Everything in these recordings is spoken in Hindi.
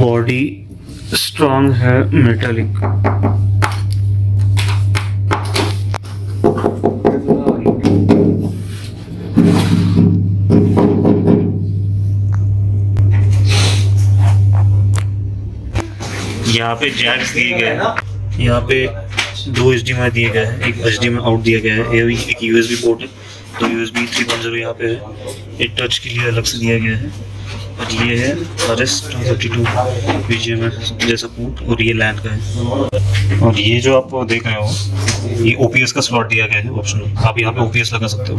बॉडी स्ट्रॉन्ग है, मेटालिक। यहाँ पे जैक्स दिए गए हैं, यहाँ पे 2 HDMI दिए गए हैं, एक HDMI आउट दिया गया है, एक USB पोर्ट है, तो USB 3.0 यहाँ पे है, एक टच के लिए अलग से दिया गया है, और ये है RS-232 BGMI जैसा पोर्ट, और ये LAN का है। और ये जो आप देख रहे हो, ये OPS का स्लॉट दिया गया है ऑप्शनल, आप यहाँ पे OPS लगा सकते हो।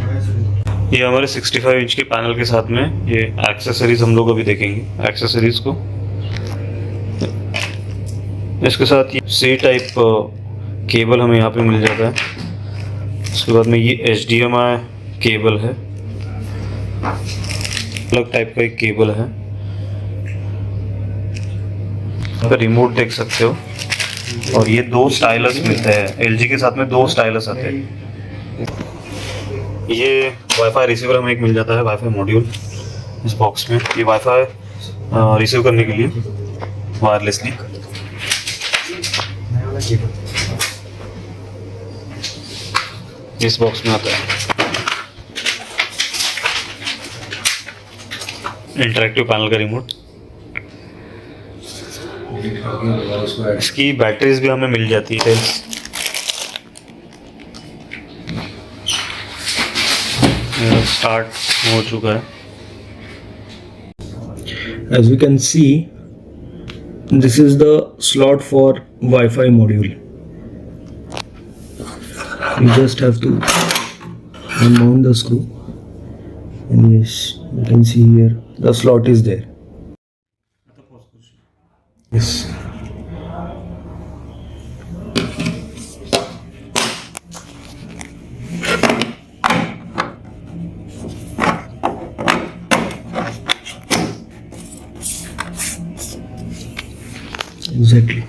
ये हमारे 65 इंच के पैनल के साथ में ये एक्सेसरीज हम लोग अभी देखेंगे एक्सेसरीज को। इसके साथ ये C टाइप केबल हमें यहाँ पे मिल जाता है। उसके बाद में ये HDMI केबल है, अलग टाइप का एक केबल है। तो रिमोट देख सकते हो, और ये 2 स्टाइलस मिलते हैं, LG के साथ में 2 स्टाइलस आते हैं। ये वाईफाई रिसीवर हमें एक मिल जाता है, वाईफाई मॉड्यूल इस बॉक्स में। ये वाईफाई रिसीव करने के लिए वायरलेसली। इस बॉक्स में आता है इंटरैक्टिव पैनल का रिमोट। इसकी बैटरीज भी हमें मिल जाती है। स्टार्ट हो चुका है। As you can see, this is the slot for Wi-Fi module. You just have to unmount the screw, and yes, you can see here the slot is there. Yes. Exactly.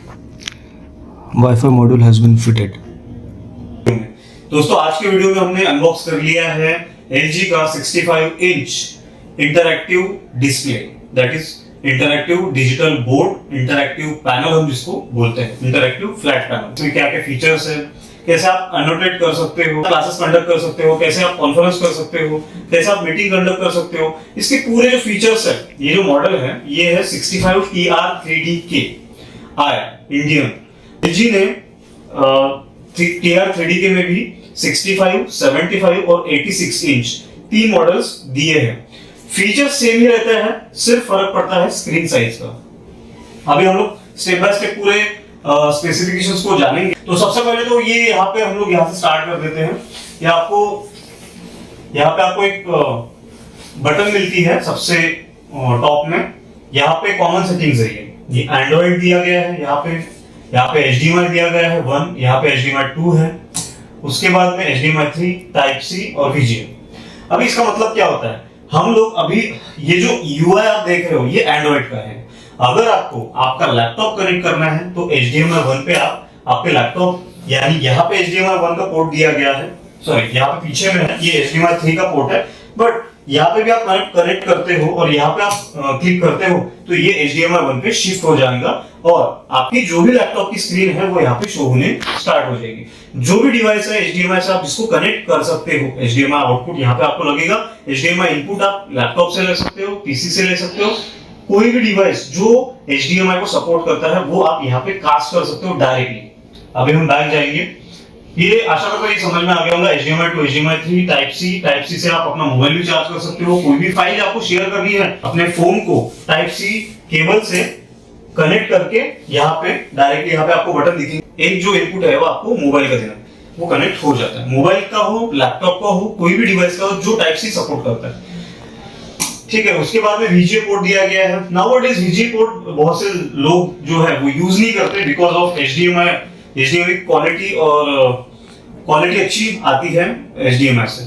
Wi-Fi module has been fitted. दोस्तों आज के वीडियो में हमने अनबॉक्स कर लिया है LG का 65 inch interactive display, that is interactive digital board, interactive panel हम जिसको बोलते हैं, इंटरैक्टिव फ्लैट पैनल। इसमें क्या क्या फीचर्स है, कैसे आप एनोटेट कर सकते हो, क्लासेस कंडक्ट कर सकते हो, कैसे आप कॉन्फ्रेंस कर सकते हो, कैसे आप मीटिंग कंडक्ट कर सकते हो, इसके पूरे जो फीचर्स है, ये जो मॉडल है ये है 65 TR3DK इंडियन। LG ने TR3DK में भी 65, 75 और 86 इंच 3 मॉडल्स दिए हैं। फीचर्स सेम ही रहता है, सिर्फ फर्क पड़ता है स्क्रीन साइज का। अभी हम लोग स्टेप बाय स्टेप पूरे स्पेसिफिकेशंस को जानेंगे। तो सबसे पहले तो ये यहाँ पे हम लोग यहाँ से स्टार्ट कर देते हैं। यहाँ पे आपको एक बटन मिलती है सबसे टॉप में। यहाँ पे कॉमन सेटिंग्स है, ये एंड्रॉइड दिया गया है, यहाँ पे HDMI दिया गया है 1, यहाँ पे HDMI 2 है, उसके बाद में HDMI 3, टाइप C और VGA। अभी इसका मतलब क्या होता है, हम लोग अभी ये जो UI आप देख रहे हो ये एंड्रॉइड का है। अगर आपको आपका लैपटॉप कनेक्ट करना है तो HDMI 1 पे आप आपके लैपटॉप, यानी यहाँ पे HDMI 1 का पोर्ट दिया गया है, सॉरी यहाँ पे पीछे में है ये HDMI 3 का पोर्ट है, बट यहाँ पे भी आप कनेक्ट करते हो और यहाँ पे आप क्लिक करते हो तो ये HDMI 1 पे शिफ्ट हो जाएगा और आपकी जो भी लैपटॉप की स्क्रीन है वो यहाँ पे शो होने स्टार्ट हो जाएगी। जो भी डिवाइस है HDMI से आप जिसको कनेक्ट कर सकते हो, HDMI आउटपुट यहाँ पे आपको लगेगा, HDMI इनपुट आप लैपटॉप से ले सकते हो, PC से ले सकते हो, कोई भी डिवाइस जो HDMI को सपोर्ट करता है वो आप यहाँ पे कास्ट कर सकते हो डायरेक्टली। अभी हम बैक जाएंगे। ये आशा करता हूं ये समझ में आ गया होगा। HDMI 2, HDMI 3, टाइप C से आप अपना मोबाइल भी चार्ज कर सकते हो। कोई भी फाइल आपको शेयर करनी है अपने फोन को टाइप C केबल से कनेक्ट करके यहाँ पे डायरेक्टली यहाँ पे आपको बटन दिखेंगे। एक जो इनपुट है वो आपको मोबाइल का देना, वो कनेक्ट हो जाता है। मोबाइल का हो, लैपटॉप का हो, कोई भी डिवाइस का हो जो टाइप C सपोर्ट करता है, ठीक है। उसके बाद में VGA पोर्ट दिया गया है। नाउअडेज VGA पोर्ट बहुत से लोग जो है वो यूज नहीं करते बिकॉज ऑफ HDMI क्वालिटी, और क्वालिटी अच्छी आती है HDMI से।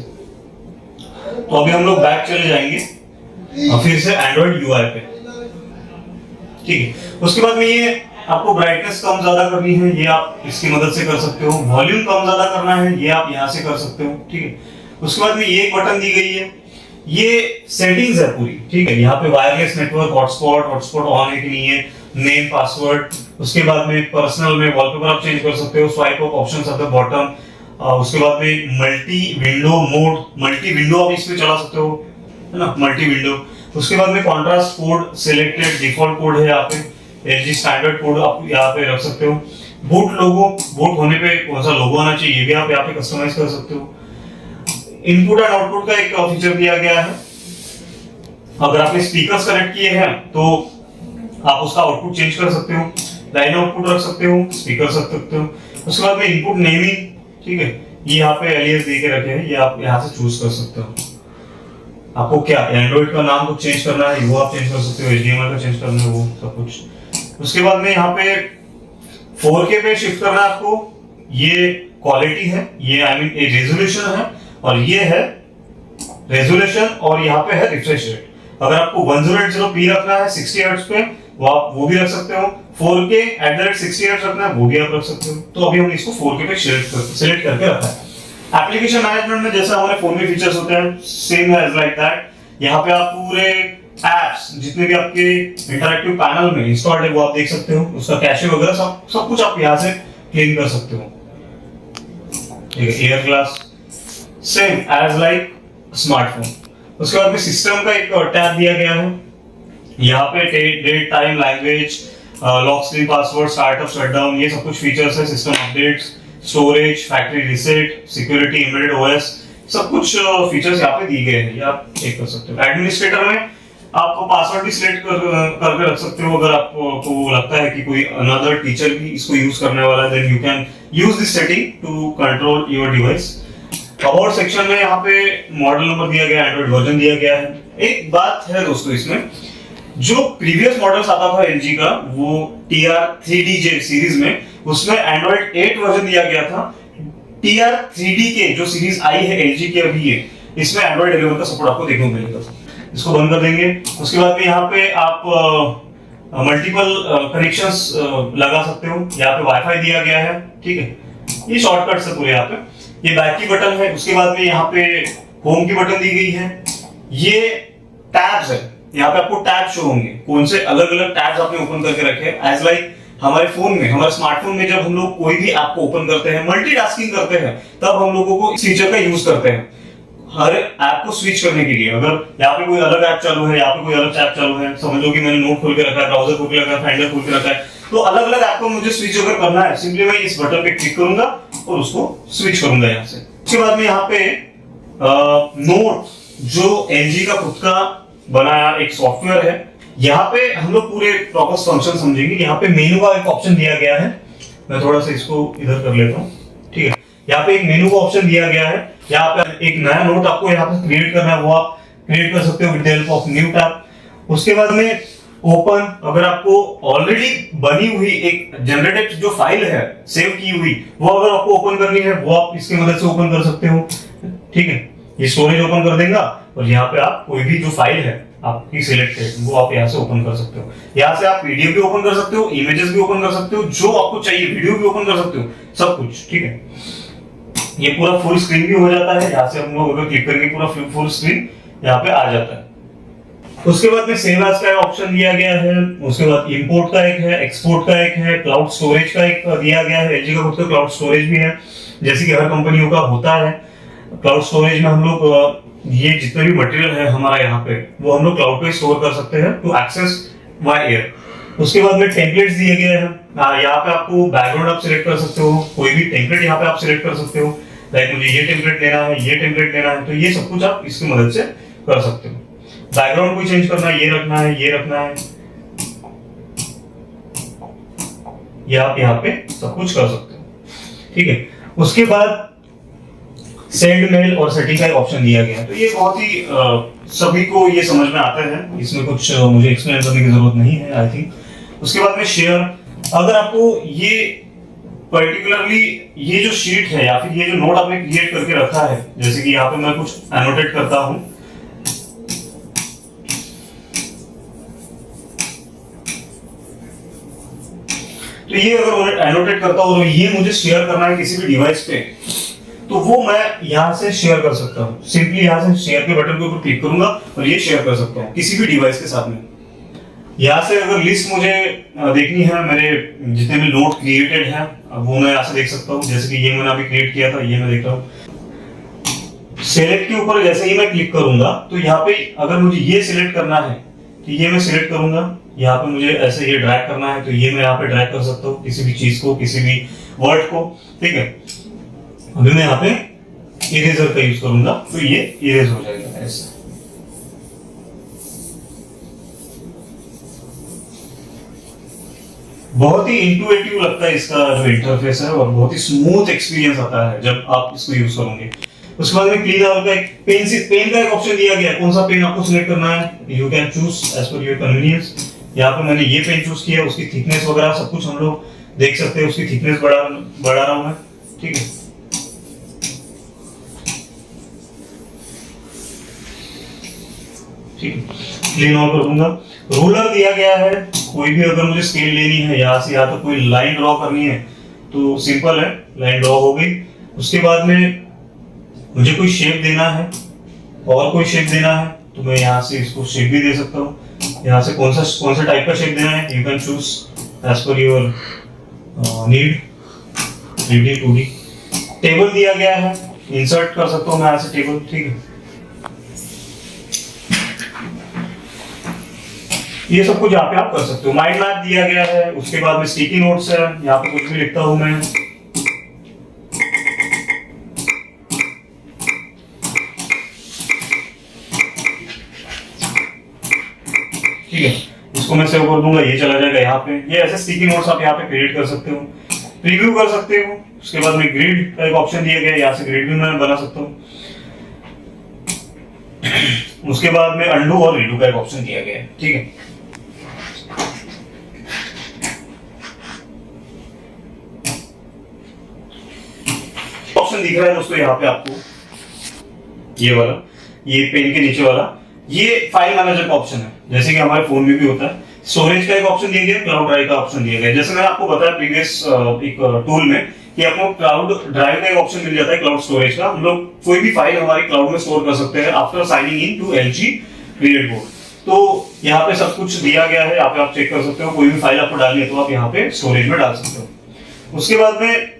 तो अभी हम लोग बैक चले जाएंगे और फिर से एंड्रॉइड UI पे, ठीक है। उसके बाद में ये आपको ब्राइटनेस कम ज्यादा करनी है, ये आप इसकी मदद से कर सकते हो। वॉल्यूम कम ज्यादा करना है, ये आप यहाँ से कर सकते हो, ठीक है। उसके बाद में ये एक बटन दी गई है, ये सेटिंग्स है पूरी, ठीक है। यहाँ पे वायरलेस नेटवर्क, हॉटस्पॉट ऑन है कि नहीं है, नेम पासवर्ड, उसके बाद में पर्सनल में वॉलपेपर आप चेंज कर सकते हो, स्वाइप अप ऑप्शंस आते हैं बॉटम, उसके बाद में multi window mode, multi window आप इसमें चला सकते हो, है ना, मल्टी विंडो। उसके बाद में contrast code selected, default code है यहाँ पे, एलजी स्टैंडर्ड कोड आप यहाँ पे रख सकते हो। बूट लोगो, बूट होने पे कौन सा लोगो आना चाहिए ये भी आप यहाँ पे कस्टमाइज कर सकते हो। इनपुट एंड आउटपुट का एक फीचर दिया गया है, अगर आपने स्पीकर्स कनेक्ट किए हैं तो आप उसका आउटपुट चेंज कर सकते हो, लाइन आउटपुट रख सकते हो, स्पीकर रख सकते हो। उसके बाद में इनपुट नेमिंग, ठीक है, ये यहाँ पे एलियास दे के रखे हैं, ये आप यहाँ से चूज कर सकते हो। आपको क्या एंड्रॉइड का नाम कुछ चेंज करना है वो आप चेंज कर सकते हो, HDMI का चेंज करना है वो सब कुछ। उसके बाद में यहाँ पे 4K पे शिफ्ट करना है आपको, ये क्वालिटी है, ये आई मीन रेजोल्यूशन है, और ये है रेजोल्यूशन, और यहाँ पे है रिफ्रेश रेट। अगर आपको 1080p रखना है 60 हर्ट्ज पे वो आप वो भी रख सकते हो, 4K @ 60 हर्ट्ज रखना है वो भी आप रख सकते हो। तो अभी हमने इसको 4K पे सिलेक्ट करके रखा है। एप्लीकेशन मैनेजमेंट में जैसा हमारे फोन में फीचर्स होते हैं सेम एज लाइक दैट। यहाँ पे आप पूरे एप्स जितने भी आपके इंटरैक्टिव पैनल में इंस्टॉल्ड है वो आप देख सकते हो, उसका कैशे वगैरह सब कुछ आप यहाँ से क्लीन कर सकते हो। ठीक है, air glass same as like smartphone. उसके बाद में सिस्टम का एक टैब दिया गया है, यहाँ पे date time language lock screen password startup shutdown ये सब कुछ फीचर्स है, system updates, storage, factory reset, security, embedded OS, सब कुछ फीचर्स यहाँ पे दिए गए हैं, ये आप चेक कर सकते हो। एडमिनिस्ट्रेटर में आपको पासवर्ड भी सिलेक्ट करके रख सकते हो, अगर आपको लगता है कि कोई अनदर टीचर भी इसको यूज करने वाला है then you can use this setting to control your device. About section में यहाँ पे मॉडल नंबर दिया गया है, एंड्रॉइड वर्जन दिया गया है। एक बात है दोस्तों, इसमें जो प्रीवियस मॉडल्स आता था एलजी का वो TR3DJ सीरीज में, उसमें एंड्रॉइड 8 वर्जन दिया गया था। TR3D के जो सीरीज आई है एलजी की अभी ये, इसमें एंड्रॉइड 11 का सपोर्ट आपको देखने को मिलेगा। इसको बंद कर देंगे। उसके बाद में यहाँ पे आप मल्टीपल कनेक्शंस लगा सकते हो, यहाँ पे वाईफाई दिया गया है, ठीक है, ये शॉर्टकट्स है पूरे यहाँ पे। ये बैक की बटन है, उसके बाद में यहाँ पे होम की बटन दी गई है। ये टैब्स है, यहाँ पे आपको टैब शो होंगे, कौन से अलग अलग टैब्स आपने ओपन करके रखे हैं एज लाइक हमारे फोन में, हमारे स्मार्टफोन में जब हम लोग कोई भी ऐप को ओपन करते हैं, मल्टीटास्किंग करते हैं, तब हम लोगों को इस फीचर का यूज करते हैं हर ऐप को स्विच करने के लिए। अगर यहाँ पे कोई अलग ऐप चालू है, यहाँ पे कोई अलग ऐप चालू है, समझ लो कि मैंने नोट खोल के रखा है, ब्राउजर खोल के रखा है, फाइंडर खोल के रखा है, तो अलग अलग ऐप को मुझे स्विच अगर करना है, सिंपली मैं इस बटन पे क्लिक करूंगा और उसको स्विच करूंगा यहाँ से। उसके बाद में यहाँ पे नोट जो एलजी का खुद का बनाया एक सॉफ्टवेयर है, यहाँ पे हम लोग पूरे प्रॉपर फंक्शन समझेंगे। यहाँ पे मेनू का एक ऑप्शन दिया गया है, मैं थोड़ा सा इसको इधर कर लेता हूँ, ठीक है। यहाँ पे एक मेनू का ऑप्शन दिया गया है, यहाँ पे एक नया नोट आपको यहाँ पे क्रिएट करना है, वो आप क्रिएट कर सकते हो with the help of new tab. उसके बाद में ओपन, अगर आपको ऑलरेडी बनी हुई एक जनरेटेड जो फाइल है सेव की हुई, वो अगर आपको ओपन करनी है वो आप इसकी मदद से ओपन कर सकते हो, ठीक है। ये स्टोरेज ओपन कर देगा और यहाँ पे आप कोई भी जो फाइल है आपकी सिलेक्टेड वो आप यहाँ से ओपन कर सकते हो। यहाँ से आप पीडीएफ भी ओपन कर सकते हो, इमेजेस भी ओपन कर सकते हो, जो आपको चाहिए वीडियो भी ओपन कर सकते हो, सब कुछ, ठीक है। ये पूरा फुल स्क्रीन भी हो जाता है, यहाँ से हम लोग अगर क्लिक करेंगे पूरा फुल स्क्रीन यहाँ पे आ जाता है। उसके बाद में सेव एज का ऑप्शन दिया गया है, उसके बाद इंपोर्ट का एक है, एक्सपोर्ट का एक है, क्लाउड स्टोरेज का एक दिया गया है। एलजी का खुद का क्लाउड स्टोरेज भी है, जैसे कि हर कंपनियों का होता है। क्लाउड स्टोरेज में हम लोग ये जितने भी मटेरियल है हमारा यहाँ पे वो हम लोग क्लाउड पे स्टोर कर सकते हैं टू एक्सेस बाय एयर। उसके बाद में टेम्पलेट्स दिए गए हैं, यहाँ पे आपको बैकग्राउंड आप सिलेक्ट कर सकते हो, कोई भी टेम्पलेट यहाँ पे आप सिलेक्ट कर सकते हो, लाइक मुझे ये टेम्पलेट लेना है, ये टेम्पलेट लेना है, तो ये सब कुछ आप इसकी मदद से कर सकते हो। बैकग्राउंड को चेंज करना है, ये रखना है, ये रखना है, ये आप यहाँ पे सब कुछ कर सकते हो, ठीक है। उसके बाद सेंड मेल और सेटिंग का एक ऑप्शन दिया गया है, तो ये बहुत ही सभी को ये समझ में आता है, इसमें कुछ मुझे एक्सप्लेन करने की जरूरत नहीं है आई थिंक। उसके बाद में शेयर, अगर आपको ये पर्टिकुलरली ये जो शीट है या फिर ये जो नोट आपने क्रिएट करके रखा है, जैसे कि यहाँ पे मैं कुछ एनोटेट करता हूं, तो ये अगर एनोटेट करता हूं और ये मुझे शेयर करना है किसी भी डिवाइस पे, तो वो मैं यहाँ से शेयर कर सकता हूँ। सिंपली यहाँ से शेयर के बटन के ऊपर क्लिक करूंगा और ये शेयर कर सकता हूँ किसी भी डिवाइस के साथ में। यहाँ से अगर लिस्ट मुझे देखनी है, मेरे जितने भी नोट क्रिएटेड है वो मैं यहाँ से देख सकता हूँ। जैसे कि ये मैंने अभी क्रिएट किया था, ये मैं देख रहा हूँ। सेलेक्ट के ऊपर जैसे ही मैं क्लिक करूंगा तो यहाँ पे अगर मुझे ये सिलेक्ट करना है तो ये मैं सिलेक्ट करूंगा। यहाँ पे मुझे ऐसे ये ड्रैग करना है तो ये मैं यहाँ पे ड्रैग कर सकता हूँ, किसी भी चीज को, किसी भी वर्ड को। ठीक है, अभी मैं यहाँ पे इरेजर का यूज करूंगा तो ये इरेज हो जाएगा ऐसे। बहुत ही इंटुइटिव लगता है इसका जो इंटरफेस है, और बहुत ही स्मूथ एक्सपीरियंस आता है जब आप इसको यूज करोगे। उसके बाद में क्लीन आउट का एक पेन का एक ऑप्शन दिया गया है। कौन सा पेन आपको सिलेक्ट करना है, you can choose as per your convenience. यहाँ पे मैंने ये पेन चूज किया, उसकी थिकनेस वगैरह सब कुछ हम लोग देख सकते हैं। उसकी थिकनेस बढ़ा रहा हूं मैं। ठीक है, ठीक है, क्लीन आउट कर दूंगा। रूलर दिया गया है, कोई भी अगर मुझे स्केल लेनी है यहाँ से, या तो कोई लाइन ड्रॉ करनी है तो सिंपल है, लाइन ड्रॉ हो गई। उसके बाद में मुझे कोई शेप देना है और कोई शेप देना है तो मैं यहाँ से इसको शेप भी दे सकता हूँ। यहाँ से कौन सा टाइप का शेप देना है, you can choose as per your need. 3D 2D table दिया गया है, इंसर्ट कर सकता हूँ मैं यहाँ से टेबल। ठीक है, ये सब कुछ यहाँ पे आप कर सकते हो। माइंड मैप दिया गया है। उसके बाद में स्टिकी नोट्स है, यहाँ पे कुछ भी लिखता हूँ मैं। ठीक है, इसको मैं सेव कर दूंगा, ये चला जाएगा यहाँ पे। ये ऐसे स्टिकी नोट्स आप यहाँ पे क्रिएट कर सकते हो, प्रीव्यू कर सकते हो। उसके बाद में ग्रिड का एक ऑप्शन दिया गया है, यहाँ से ग्रिड भी मैं बना सकता हूँ। उसके बाद में अंडू और रीडू का एक ऑप्शन दिया गया है। ठीक है, ऑप्शन दिख रहा है दोस्तों यहाँ पे आपको, ये वाला, ये पेन के नीचे वाला, ये फाइल मैनेजर का ऑप्शन है, जैसे कि हमारे फोन में भी होता है। स्टोरेज का एक ऑप्शन दिया गया, क्लाउड ड्राइव का ऑप्शन दिया गया। जैसे मैंने आपको बताया प्रीवियस एक टूल में कि आपको क्लाउड ड्राइव का एक ऑप्शन मिल जाता है, क्लाउड स्टोरेज का। हम लोग कोई भी फाइल हमारी क्लाउड में स्टोर कर सकते हैं after signing in to LG create board. तो यहाँ पे सब कुछ दिया गया है, यहाँ पे आप चेक कर सकते हो। कोई भी फाइल आपको डालनी है तो आप यहाँ पे स्टोरेज में डाल सकते हो। उसके बाद में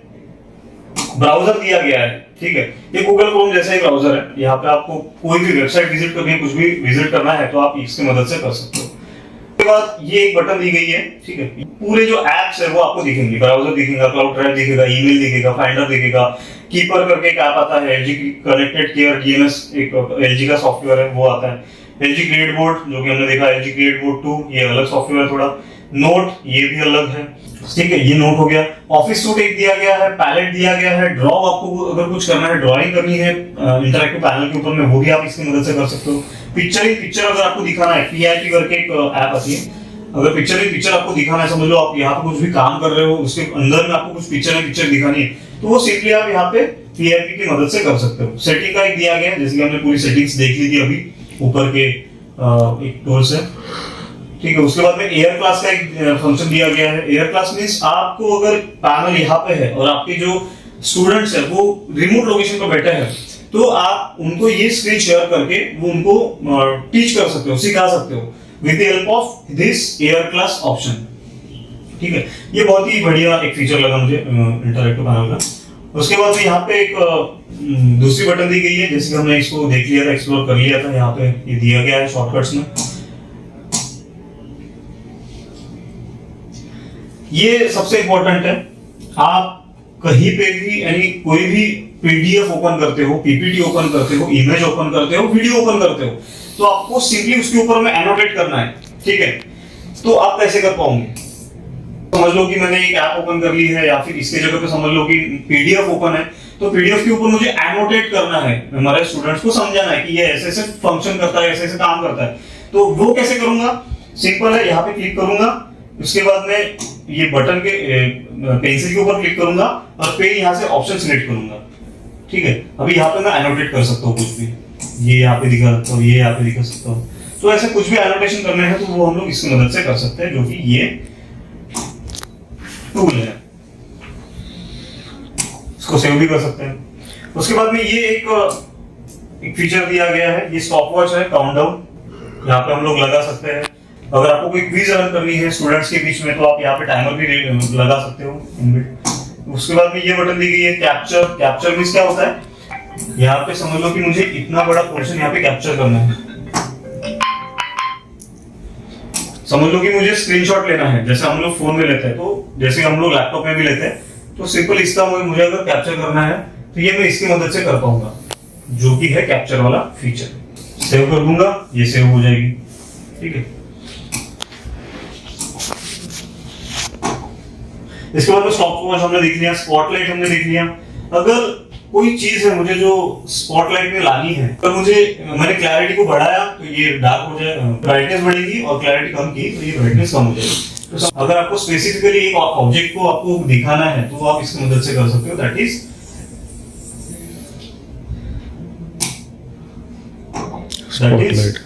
ब्राउजर दिया गया है। ठीक है, ये गूगल क्रोम जैसा ही ब्राउजर है। यहाँ पे आपको कोई भी वेबसाइट विजिट करनी है, कुछ भी विजिट करना है तो आप इसकी मदद से कर सकते हो। उसके बाद ये एक बटन दी गई है। ठीक है, पूरे जो एप्स है वो आपको दिखेंगे, ब्राउजर दिखेगा, क्लाउड ड्राइव दिखेगा, ईमेल दिखेगा, फाइंडर दिखेगा, कीपर करके एक ऐप आता है, LG कनेक्टेड केयर DNS एक LG का सॉफ्टवेयर है वो आता है। LG क्रिएट बोर्ड जो कि हमने देखा, LG क्रिएट बोर्ड 2 ये अलग सॉफ्टवेयर है थोड़ा। नोट ये भी अलग है। ठीक है, ये नोट हो गया। ऑफिस सूट एक दिया गया है, पैलेट दिया गया है। ड्रॉ आपको अगर कुछ करना है, ड्राइंग करनी है इंटरैक्टिव पैनल के ऊपर में, वो भी आप इसकी मदद से कर सकते हो। पिक्चर अगर आपको दिखाना है, PIP करके एक ऐप आती है। अगर पिक्चर आपको दिखाना है, समझ लो आप यहाँ पे कुछ भी काम कर रहे हो, उसके अंदर में आपको कुछ पिक्चर दिखानी है तो वो सिंपली आप यहाँ पे PIP की मदद से कर सकते हो। सेटिंग का एक दिया गया है, जैसे कि हमने पूरी सेटिंग्स देख ली थी अभी ऊपर के एक टूल से। ठीक है, उसके बाद में एयर क्लास का एक फंक्शन दिया गया है। एयर क्लास मींस आपको अगर पैनल यहाँ पे है और आपके जो स्टूडेंट्स है वो रिमोट लोकेशन पर बैठे हैं तो आप उनको ये स्क्रीन शेयर करके वो उनको टीच कर सकते हो, सिखा सकते हो with the help of this air class option. ठीक है, ये बहुत ही बढ़िया एक फीचर लगा मुझे इंटरैक्टिव पैनल का। उसके बाद में यहाँ पे एक दूसरी बटन दी गई है, जैसे कि हमने इसको देख लिया था, एक्सप्लोर कर लिया था। यहाँ पे ये दिया गया है शॉर्टकट्स में। ये सबसे इंपॉर्टेंट है, आप कहीं पे भी यानी कोई भी PDF ओपन करते हो, PPT ओपन करते हो, इमेज ओपन करते हो, वीडियो ओपन करते हो तो आपको सिंपली उसके ऊपर में एनोटेट करना है। ठीक है, तो आप कैसे कर पाओगे? समझ लो कि मैंने एक ऐप ओपन कर ली है, या फिर इसके जगह पे समझ लो कि PDF ओपन है, तो PDF के ऊपर मुझे एनोटेट करना है, हमारे स्टूडेंट्स को समझाना है कि ये ऐसे ऐसे फंक्शन करता है, ऐसे ऐसे काम करता है। तो वो कैसे करूंगा? सिंपल है, यहाँ पे क्लिक करूंगा, उसके बाद में ये बटन के पेंसिल के ऊपर क्लिक करूंगा और पेन यहाँ से ऑप्शन सिलेक्ट करूंगा। ठीक है, अभी यहाँ पे मैं एनोटेट कर सकता हूँ कुछ भी, ये यहाँ पे दिखा सकता हूँ, ये यहाँ पे दिखा सकता हूँ। तो ऐसे कुछ भी एनोटेशन करने हैं तो वो हम लोग इसकी मदद से कर सकते हैं, जो कि ये टूल है। इसको सेव भी कर सकते हैं। उसके बाद में ये एक फीचर दिया गया है, ये स्टॉप वॉच है, काउंटडाउन यहाँ पे हम लोग लगा सकते हैं। अगर आपको कोई क्विज रन करनी है स्टूडेंट्स के बीच में तो आप यहाँ पे टाइमर भी लगा सकते हो इनबिल्ट। उसके बाद में ये बटन दी गई है कैप्चर। कैप्चर मींस क्या होता है, यहाँ पे समझ लो कि मुझे इतना बड़ा पोर्शन यहाँ पे कैप्चर करना है। समझ लो कि मुझे स्क्रीनशॉट लेना है, जैसे हम लोग फोन में लेते हैं, तो जैसे हम लोग लैपटॉप में भी लेते हैं, तो सिंपल इसका मुझे अगर कैप्चर करना है तो ये मैं इसकी मदद से कर पाऊंगा, जो कि है कैप्चर वाला फीचर। सेव कर दूंगा, ये सेव हो जाएगी। ठीक है, इसके बाद में स्टॉप वॉच हमने देख लिया, स्पॉटलाइट हमने देख लिया। अगर कोई चीज है मुझे जो स्पॉटलाइट में लानी है, पर मुझे मैंने क्लैरिटी को बढ़ाया तो ये डार्क हो जाए, ब्राइटनेस बढ़ेगी, और क्लैरिटी कम की तो ये ब्राइटनेस कम हो जाएगी। तो अगर आपको स्पेसिफिकली एक ऑब्जेक्ट को आपको दिखाना है तो आप इसकी मदद से कर सकते हो, दैट इज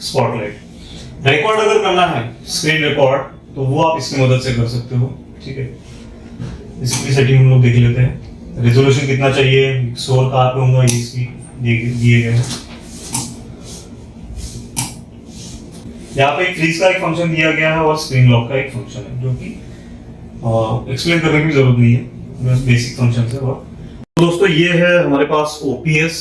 स्पॉटलाइट। रिकॉर्ड अगर करना है स्क्रीन रिकॉर्ड तो वो आप इसकी मदद से कर सकते हो। ठीक है, इसकी सेटिंग हम लोग देख लेते हैं। रेजोल्यूशन कितना चाहिए, स्कोर कहाँ पे होगा, ये इसकी दिए गए हैं। यहाँ पे एक फ्रीज का एक फंक्शन दिया गया है और स्क्रीन लॉक का एक फंक्शन है, जो कि एक्सप्लेन करने की जरूरत नहीं है, बस बेसिक फंक्शन है। और दोस्तों ये है हमारे पास OPS,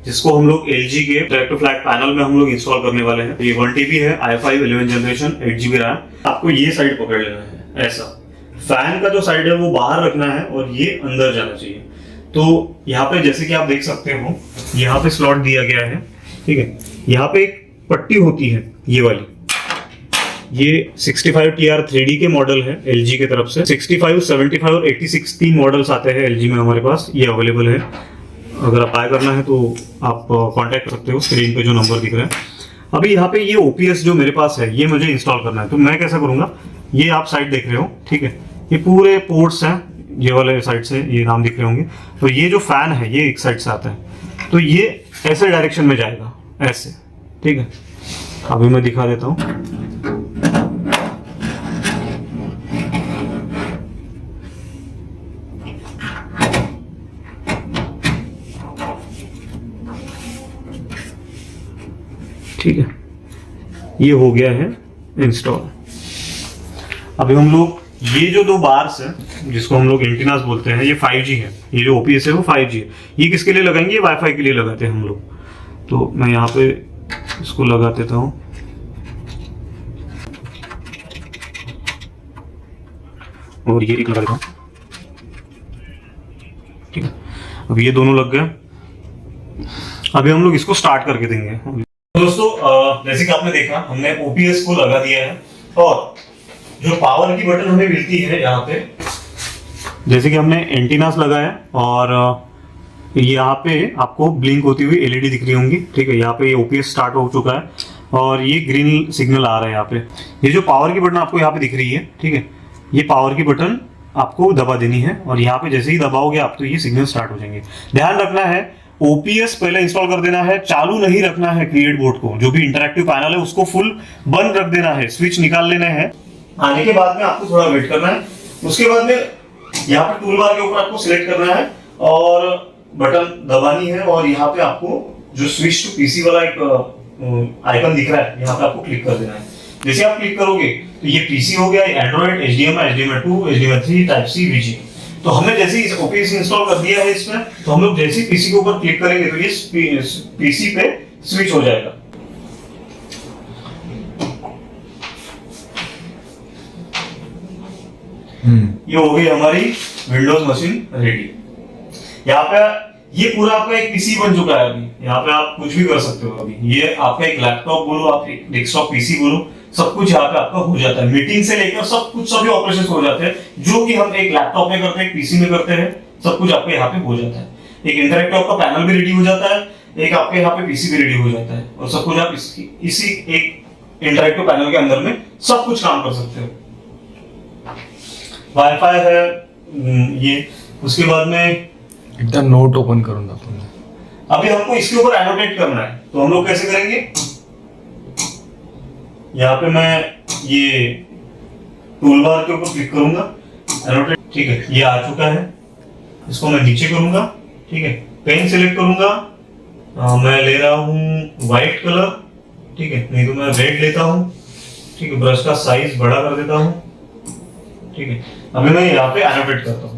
जिसको हम लोग LG के डायरेक्ट फ्लैट पैनल में हम लोग इंस्टॉल करने वाले हैं। ये 1 TB है, i5 11 जनरेशन, 8 GB रैम। आपको ये साइड पकड़ लेना है, ऐसा फैन का जो साइड है वो बाहर रखना है और ये अंदर जाना चाहिए। तो यहाँ पे जैसे कि आप देख सकते हो, यहाँ पे स्लॉट दिया गया है। ठीक है, यहाँ पे एक पट्टी होती है ये वाली, ये 65 TR 3D के मॉडल है LG की तरफ से। 65, 75 और 86 तीन मॉडल्स आते हैं LG में हमारे पास, ये अवेलेबल है। अगर आप बाय करना है तो आप कांटेक्ट कर सकते हो, स्क्रीन पे जो नंबर दिख रहा है। अभी यहाँ पे ये OPS जो मेरे पास है ये मुझे इंस्टॉल करना है, तो मैं कैसा करूंगा, ये आप साइड देख रहे हो, ठीक है, ये पूरे पोर्ट्स हैं, ये वाले साइड से ये नाम दिख रहे होंगे। तो ये जो फैन है ये एक साइड से आता है, तो ये ऐसे डायरेक्शन में जाएगा, ऐसे। ठीक है, अभी मैं दिखा देता हूँ। ठीक है, ये हो गया है इंस्टॉल। अभी हम लोग ये जो दो बार्स है जिसको हम लोग एंटीनास बोलते हैं, ये 5G है, ये जो OPS है वो 5G है। ये किसके लिए लगाएंगे, ये वाईफाई के लिए लगाते हैं हम लोग। तो मैं यहाँ पे इसको लगा देता हूँ, और ये एक लगा देता हूँ। ठीक है, अब ये दोनों लग गए। अभी हम लोग इसको स्टार्ट करके देंगे। दोस्तों जैसे कि आपने देखा, हमने OPS को लगा दिया है, और जो पावर की बटन हमें मिलती है यहाँ पे, जैसे कि हमने एंटीनास लगाया और यहाँ पे आपको ब्लिंक होती हुई LED दिख रही होंगी। ठीक है, यहाँ पे OPS स्टार्ट हो चुका है और ये ग्रीन सिग्नल आ रहा है यहाँ पे। ये जो पावर की बटन आपको यहाँ पे दिख रही है, ठीक है, ये पावर की बटन आपको दबा देनी है, और यहाँ पे जैसे ही दबाओगे आप तो ये सिग्नल स्टार्ट हो जाएंगे। ध्यान रखना है, OPS पहले इंस्टॉल कर देना है, चालू नहीं रखना है क्रिएट बोर्ड को। जो भी इंटरैक्टिव पैनल है उसको फुल बंद रख देना है, स्विच निकाल लेना है। आने के बाद में आपको थोड़ा वेट करना है। उसके बाद में यहाँ पे टूल बार के ऊपर आपको सिलेक्ट करना है और बटन दबानी है, और यहाँ पे आपको जो स्विच टू PC वाला एक आइकन दिख रहा है, यहाँ पे आपको क्लिक कर देना है। जैसे आप क्लिक करोगे तो ये PC हो गया, Android, HDMI, HDMI 2, HDMI 3, type C, VGA। तो हमने जैसे ही OPS इंस्टॉल कर दिया है इसमें, तो हम लोग जैसे ही PC के ऊपर क्लिक करेंगे तो ये PC पे स्विच हो जाएगा। ये हो गई हमारी विंडोज मशीन रेडी। यहाँ पे ये पूरा आपका एक PC बन चुका है। अभी यहाँ पे आप कुछ भी कर सकते हो। अभी ये आपका एक लैपटॉप बोलो, आप एक डेस्कटॉप PC बोलो, सब कुछ यहाँ पे आपका हो जाता है। मीटिंग से लेकर सब कुछ, सभी ऑपरेशन हो जाते हैं जो कि हम एक लैपटॉप में करते हैं, एक PC में करते हैं, सब कुछ आपके यहाँ पे हो जाता है। एक इंटरैक्टिव आपका पैनल भी रेडी हो जाता है, एक आपके यहाँ पे PC भी रेडी हो जाता है, और सब कुछ आप इसी एक इंटरैक्टिव पैनल के अंदर में सब कुछ काम कर सकते हो। वाईफाई है ये। उसके बाद में एकदा नोट ओपन करून दाखवून। अभी हमको इसके ऊपर एनोटेट करना है, तो हम लोग कैसे करेंगे, यहाँ पे मैं ये टूल बार के ऊपर क्लिक करूंगा, एनोटेट। ठीक है, ये आ चुका है। इसको मैं नीचे करूंगा। ठीक है, पेन सिलेक्ट करूंगा। मैं ले रहा हूं व्हाइट कलर, ठीक है, नहीं तो मैं रेड लेता हूं। ठीक है, ब्रश का साइज बड़ा कर देता हूँ। ठीक है, अभी मैं यहाँ पे एनोटेट करता हूँ।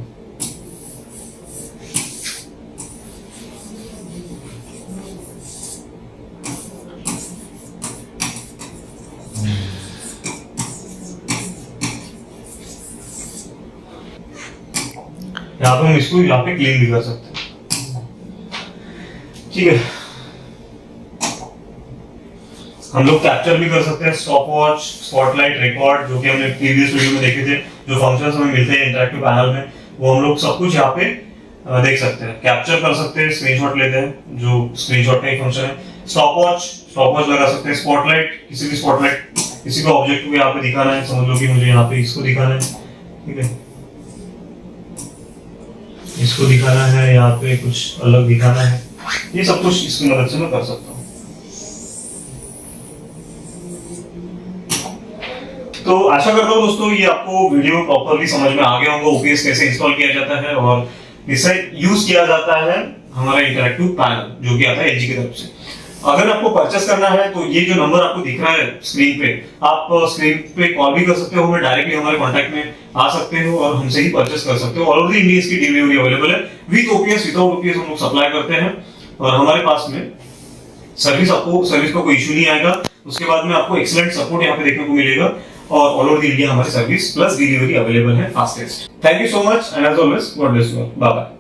यहाँ पे हम इसको यहाँ पे क्लीन भी कर सकते हैं। ठीक है, हम लोग कैप्चर भी कर सकते हैं स्टॉप वॉच, स्पॉटलाइट, रिकॉर्ड, जो कि हमने प्रीवियस वीडियो में देखे थे। जो फंक्शंस हमें मिलते हैं इंटरैक्टिव पैनल में, वो हम लोग सब कुछ यहाँ पे देख सकते हैं, कैप्चर कर सकते हैं, स्क्रीनशॉट लेते हैं, जो स्क्रीनशॉट का एक फंक्शन है। स्टॉप वॉच लगा सकते हैं, स्पॉटलाइट, किसी भी स्पॉटलाइट, किसी को ऑब्जेक्ट को यहाँ पे दिखाना है, समझ लो कि मुझे यहाँ पे इसको दिखाना है। ठीक है, इसको दिखाना है, यहाँ पे कुछ अलग दिखाना है, ये सब कुछ इसकी मदद से मैं कर सकता हूँ। तो आशा करता हूँ दोस्तों ये आपको वीडियो प्रॉपरली समझ में आ गया होगा, ओपीएस कैसे इंस्टॉल किया जाता है और इसे यूज किया जाता है हमारा इंटरैक्टिव पैनल जो कि आता है एलजी की तरफ से। अगर आपको परचेस करना है तो ये जो नंबर आपको दिख रहा है स्क्रीन पे, आप स्क्रीन पे कॉल भी कर सकते हो, हमें डायरेक्टली हमारे कांटेक्ट में आ सकते हो और हमसे ही परचेस कर सकते हो। ऑल ओवर द इंडिया इसकी डिलीवरी अवेलेबल है, विद ओपीएस, विदाउट ओपीएस हम लोग सप्लाई करते हैं और हमारे पास में सर्विस का कोई इशू नहीं आएगा। उसके बाद में आपको एक्सीलेंट सपोर्ट यहाँ पे देखने को मिलेगा और ऑल ओवर द इंडिया हमारी सर्विस प्लस डिलीवरी अवेलेबल है fastest. Thank you so much and as always God bless you, bye bye.